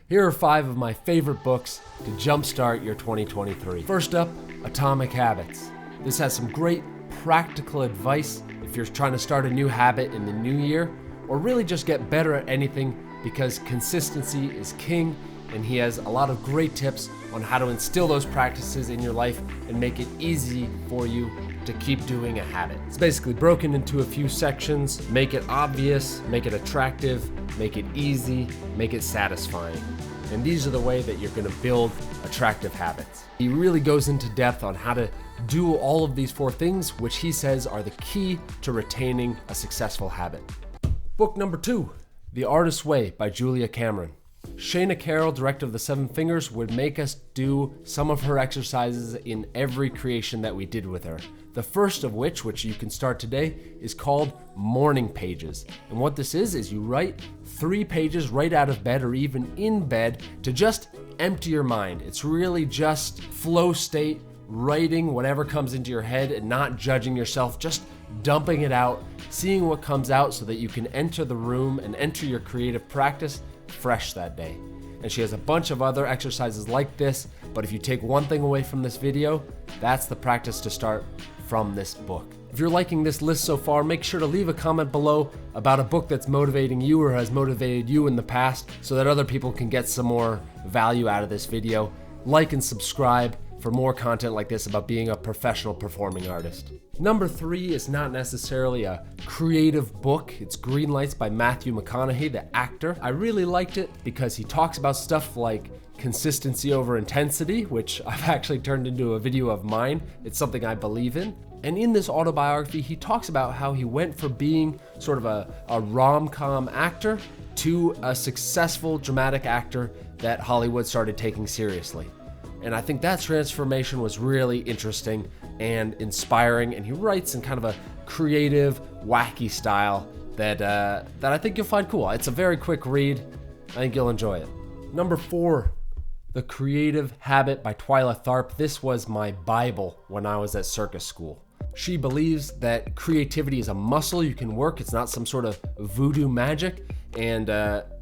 Here are 5 of my favorite books to jumpstart your 2023. First up, Atomic Habits. This has some great practical advice if you're trying to start a new habit in the new year, or really just get better at anything, because consistency is king, and he has a lot of great tips on how to instill those practices in your life and make it easy for you to keep doing a habit. It's basically broken into a few sections. Make it obvious, make it attractive, make it easy, make it satisfying. And these are the way that you're gonna build attractive habits. He really goes into depth on how to do all of these 4 things, which he says are the key to retaining a successful habit. Book number 2, The Artist's Way by Julia Cameron. Shayna Carroll, director of The 7 Fingers, would make us do some of her exercises in every creation that we did with her. The first of which you can start today, is called morning pages. And what this is you write 3 pages right out of bed or even in bed to just empty your mind. It's really just flow state, writing whatever comes into your head and not judging yourself, just dumping it out, seeing what comes out so that you can enter the room and enter your creative practice fresh that day. And she has a bunch of other exercises like this, but if you take one thing away from this video, that's the practice to start from this book. If you're liking this list so far, make sure to leave a comment below about a book that's motivating you or has motivated you in the past so that other people can get some more value out of this video. Like and subscribe for more content like this about being a professional performing artist. Number 3 is not necessarily a creative book. It's Green Lights by Matthew McConaughey, the actor. I really liked it because he talks about stuff like consistency over intensity, which I've actually turned into a video of mine. It's something I believe in. And in this autobiography, he talks about how he went from being sort of a rom-com actor to a successful dramatic actor that Hollywood started taking seriously. And I think that transformation was really interesting and inspiring, and he writes in kind of a creative, wacky style that I think you'll find cool. It's a very quick read. I think you'll enjoy it. Number 4, The Creative Habit by Twyla Tharp. This was my Bible when I was at circus school. She believes that creativity is a muscle you can work. It's not some sort of voodoo magic. And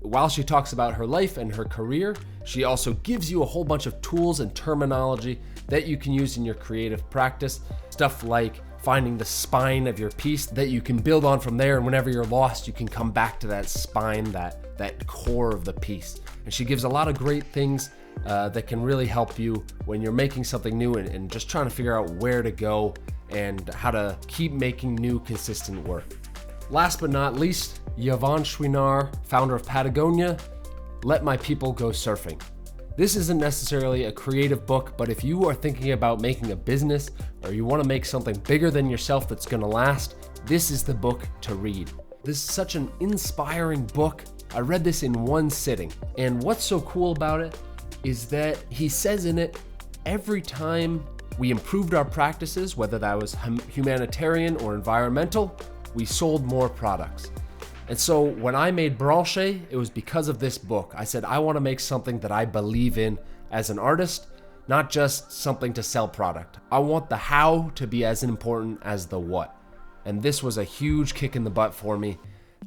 while she talks about her life and her career, she also gives you a whole bunch of tools and terminology that you can use in your creative practice. Stuff like finding the spine of your piece that you can build on from there, and whenever you're lost, you can come back to that spine, that core of the piece. And she gives a lot of great things that can really help you when you're making something new and just trying to figure out where to go and how to keep making new consistent work. Last but not least, Yvon Chouinard, founder of Patagonia, Let My People Go Surfing. This isn't necessarily a creative book, but if you are thinking about making a business or you want to make something bigger than yourself that's going to last, this is the book to read. This is such an inspiring book. I read this in one sitting, and what's so cool about it is that he says in it, every time we improved our practices, whether that was humanitarian or environmental, we sold more products. And so when I made Branché, it was because of this book. I said, I want to make something that I believe in as an artist, not just something to sell product. I want the how to be as important as the what. And this was a huge kick in the butt for me.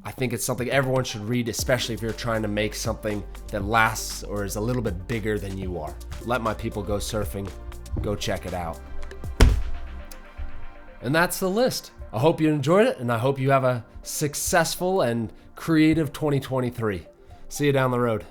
I think it's something everyone should read, especially if you're trying to make something that lasts or is a little bit bigger than you are. Let My People Go Surfing. Go check it out. And that's the list. I hope you enjoyed it, and I hope you have a successful and creative 2023. See you down the road.